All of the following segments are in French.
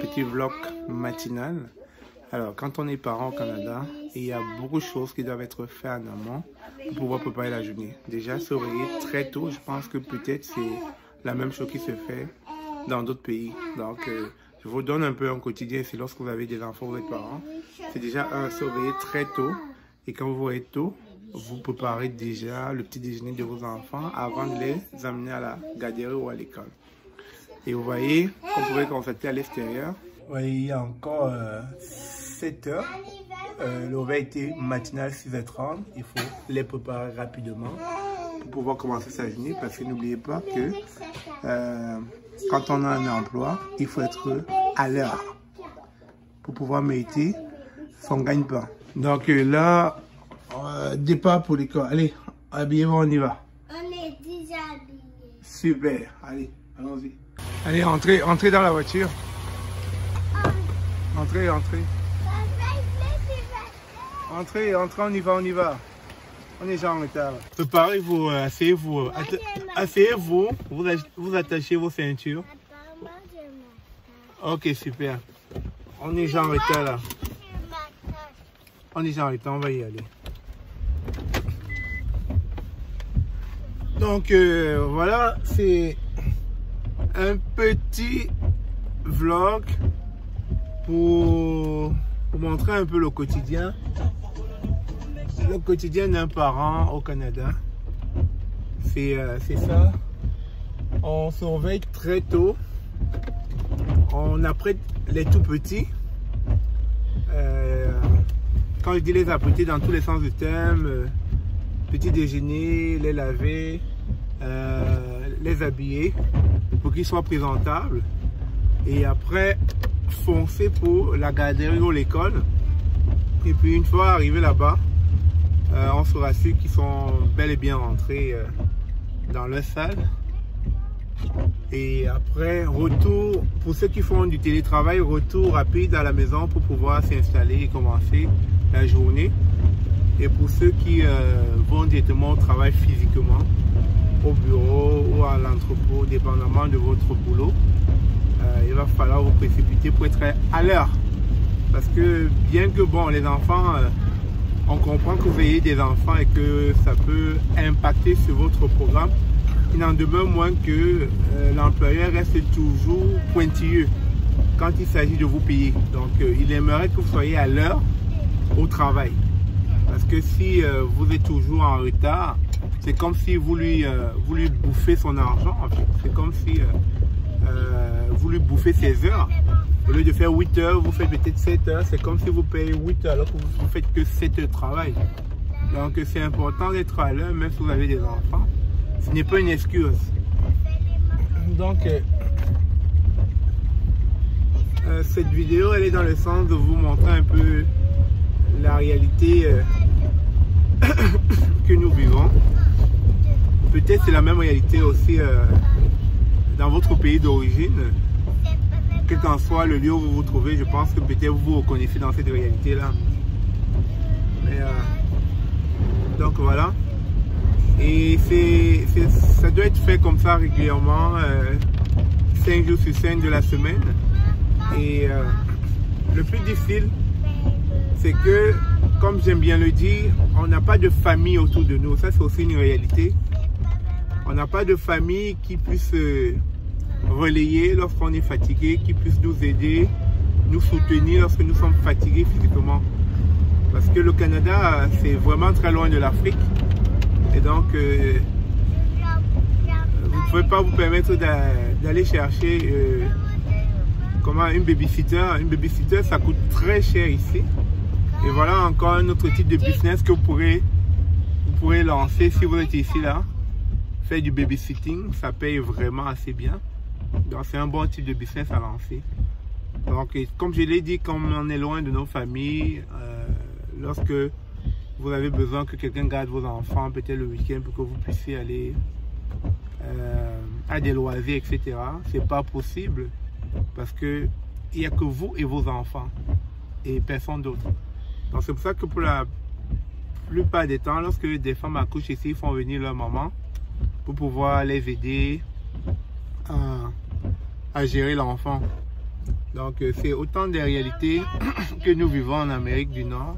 petit vlog matinal. Alors, quand on est parent au Canada, il y a beaucoup de choses qui doivent être faites en amont pour pouvoir préparer la journée. Déjà, se réveiller très tôt, je pense que peut-être c'est la même chose qui se fait dans d'autres pays. Donc, je vous donne un peu un quotidien. C'est lorsque vous avez des enfants, vous êtes parents. C'est déjà se réveiller très tôt. Et quand vous êtes tôt, vous préparez déjà le petit déjeuner de vos enfants avant de les amener à la garderie ou à l'école. Et vous voyez, comme vous pouvez constater à l'extérieur, il y a encore 7 heures. Le réveil était matinal 6h30. Il faut les préparer rapidement pour pouvoir commencer sa journée. Parce que n'oubliez pas que quand on a un emploi, il faut être à l'heure pour pouvoir mériter son gagne-pain. Donc là, départ pour l'école. Allez, habillez-vous, on y va. On est déjà habillés. Super, allez, allons-y. Allez, entrez dans la voiture. Entrez. Entrez, on y va. On est déjà en retard. Préparez-vous, asseyez-vous. Asseyez-vous, vous attachez vos ceintures. Ok, super. On est déjà en retard là. On est déjà en retard, on va y aller. Donc voilà, c'est un petit vlog pour montrer un peu le quotidien d'un parent au Canada. C'est ça. On se réveille très tôt. On apprête les tout petits. Quand je dis les apprêter dans tous les sens du terme, petit déjeuner, les laver, les habiller pour qu'ils soient présentables. Et après, foncer pour la garderie ou l'école. Et puis une fois arrivé là-bas, on se rassure qu'ils sont bel et bien rentrés dans leur salle. Et après, retour, pour ceux qui font du télétravail, retour rapide à la maison pour pouvoir s'installer et commencer la journée. Et pour ceux qui vont directement au travail physiquement, au bureau ou à l'entrepôt, dépendamment de votre boulot, il va falloir vous précipiter pour être à l'heure. Parce que bien que bon, les enfants, on comprend que vous ayez des enfants et que ça peut impacter sur votre programme, il n'en demeure moins que l'employeur reste toujours pointilleux quand il s'agit de vous payer. Donc il aimerait que vous soyez à l'heure au travail. Parce que si vous êtes toujours en retard, c'est comme si vous lui bouffez son argent. En fait. C'est comme si vous lui bouffez ses heures. Au lieu de faire 8 heures, vous faites peut-être 7 heures. C'est comme si vous payez 8 heures alors que vous ne faites que 7 heures de travail. Donc c'est important d'être à l'heure, même si vous avez des enfants. Ce n'est pas une excuse. Donc cette vidéo, elle est dans le sens de vous montrer un peu la réalité que nous vivons. Peut-être c'est la même réalité aussi dans votre pays d'origine. Quel qu'en soit le lieu où vous vous trouvez, je pense que peut-être vous vous reconnaissez dans cette réalité-là. Donc voilà. Et ça doit être fait comme ça régulièrement, 5 jours sur 5 de la semaine. Et le plus difficile, c'est que, comme j'aime bien le dire, on n'a pas de famille autour de nous. Ça, c'est aussi une réalité. On n'a pas de famille qui puisse relayer lorsqu'on est fatigué, qui puisse nous aider, nous soutenir lorsque nous sommes fatigués physiquement. Parce que le Canada, c'est vraiment très loin de l'Afrique. Et donc, vous ne pouvez pas vous permettre d'aller chercher une babysitter. Une babysitter, ça coûte très cher ici. Et voilà encore un autre type de business que vous pourrez lancer si vous êtes ici là. Faire du babysitting, ça paye vraiment assez bien. Donc c'est un bon type de business à lancer. Donc comme je l'ai dit, comme on est loin de nos familles, lorsque vous avez besoin que quelqu'un garde vos enfants, peut-être le week-end, pour que vous puissiez aller à des loisirs, etc. C'est pas possible parce que il n'y a que vous et vos enfants et personne d'autre. Donc c'est pour ça que pour la plupart des temps, lorsque des femmes accouchent ici, ils font venir leur maman pour pouvoir les aider à gérer l'enfant. Donc c'est autant des réalités que nous vivons en Amérique du Nord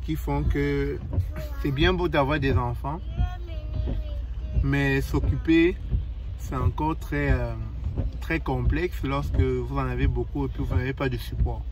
qui font que c'est bien beau d'avoir des enfants, mais s'occuper c'est encore très complexe lorsque vous en avez beaucoup et puis vous n'avez pas de support.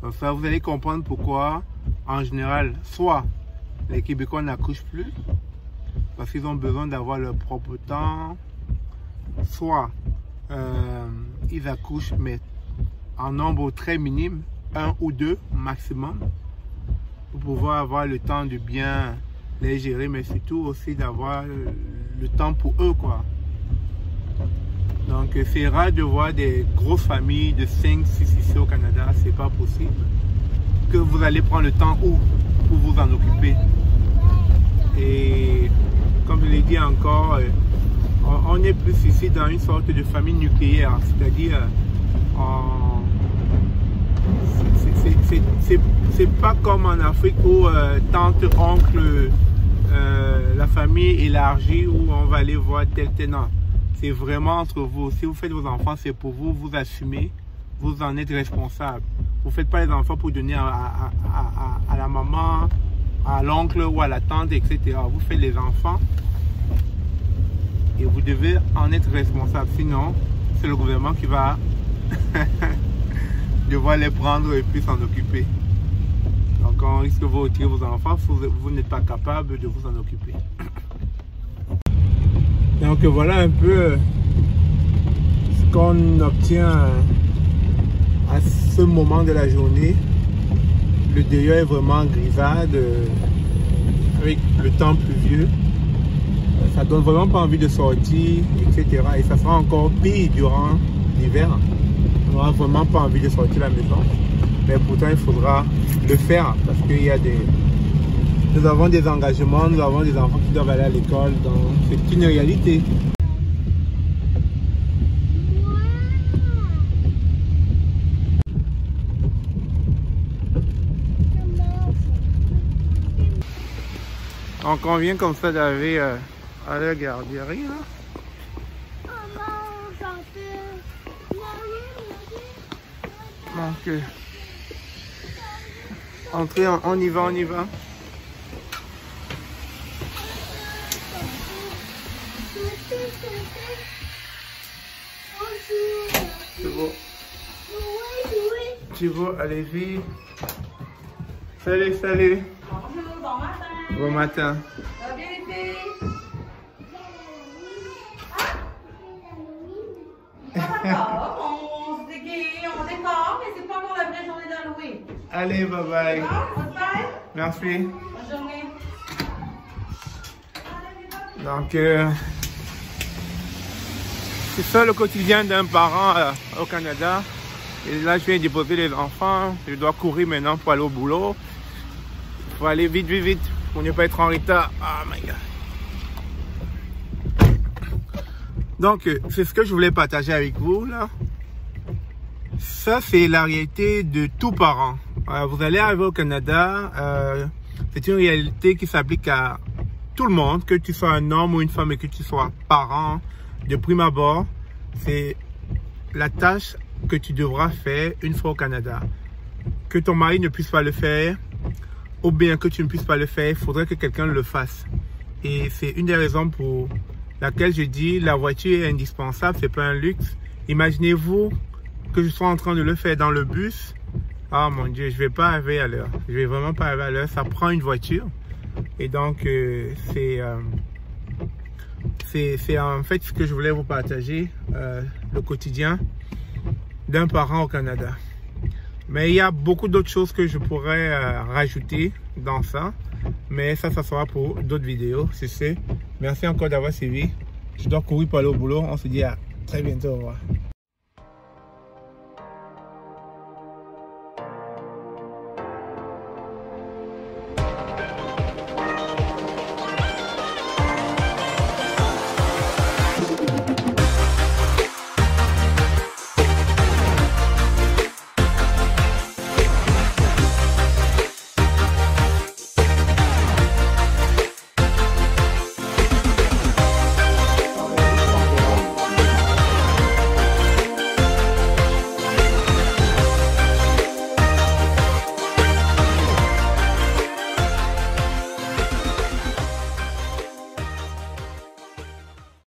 Donc ça, vous allez comprendre pourquoi en général soit les Québécois n'accouchent plus parce qu'ils ont besoin d'avoir leur propre temps, soit ils accouchent mais en nombre très minime, 1 ou 2 maximum, pour pouvoir avoir le temps de bien les gérer, mais surtout aussi d'avoir le temps pour eux, quoi. Donc c'est rare de voir des grosses familles de 5-6 ici au Canada, c'est pas possible. Que vous allez prendre le temps où pour vous en occuper. Et comme je l'ai dit encore, on est plus ici dans une sorte de famille nucléaire, c'est-à-dire c'est pas comme en Afrique où tante, oncle, la famille élargie où on va aller voir tel tenant. C'est vraiment entre vous. Si vous faites vos enfants, c'est pour vous, vous assumez, vous en êtes responsable. Vous ne faites pas les enfants pour donner à la maman, à l'oncle ou à la tante, etc. Vous faites les enfants et vous devez en être responsable. Sinon, c'est le gouvernement qui va devoir les prendre et puis s'en occuper. Donc, on risque de vous retirer vos enfants, vous n'êtes pas capable de vous en occuper. Donc, voilà un peu ce qu'on obtient à ce moment de la journée. Le dehors est vraiment grisade avec le temps pluvieux. Ça donne vraiment pas envie de sortir, etc. Et ça sera encore pire durant l'hiver. On n'aura vraiment pas envie de sortir de la maison. Mais pourtant, il faudra le faire parce qu'il y a des... Nous avons des engagements, nous avons des enfants qui doivent aller à l'école. Donc, c'est une réalité. Donc, on vient comme ça d'arriver à la garderie, là. Donc, entrez, on y va, on y va. C'est bon. Tu vois, allez-y. Salut, salut. Bonjour, bon matin. Bon matin. Ça va bien les filles? Pas encore, on se déguise, on décore, mais c'est pas encore la vraie journée d'Halloween. Allez, bye bye. Bon, on se bye. Merci. Bonne journée. Donc, c'est ça le quotidien d'un parent au Canada. Et là, je viens déposer les enfants. Je dois courir maintenant pour aller au boulot. Il faut aller vite, vite, vite pour ne pas être en retard. Oh my God. Donc, c'est ce que je voulais partager avec vous là. Ça, c'est la réalité de tout parent. Vous allez arriver au Canada. C'est une réalité qui s'applique à tout le monde, que tu sois un homme ou une femme et que tu sois parent. De prime abord, c'est la tâche que tu devras faire une fois au Canada. Que ton mari ne puisse pas le faire, ou bien que tu ne puisses pas le faire, il faudrait que quelqu'un le fasse. Et c'est une des raisons pour laquelle je dis la voiture est indispensable, c'est pas un luxe. Imaginez-vous que je sois en train de le faire dans le bus. Ah mon Dieu, je vais pas arriver à l'heure. Je vais vraiment pas arriver à l'heure. Ça prend une voiture. Et donc, c'est en fait ce que je voulais vous partager, le quotidien d'un parent au Canada. Mais il y a beaucoup d'autres choses que je pourrais rajouter dans ça. Mais ça sera pour d'autres vidéos, c'est ça. Merci encore d'avoir suivi. Je dois courir pour aller au boulot. On se dit à très bientôt. Au revoir.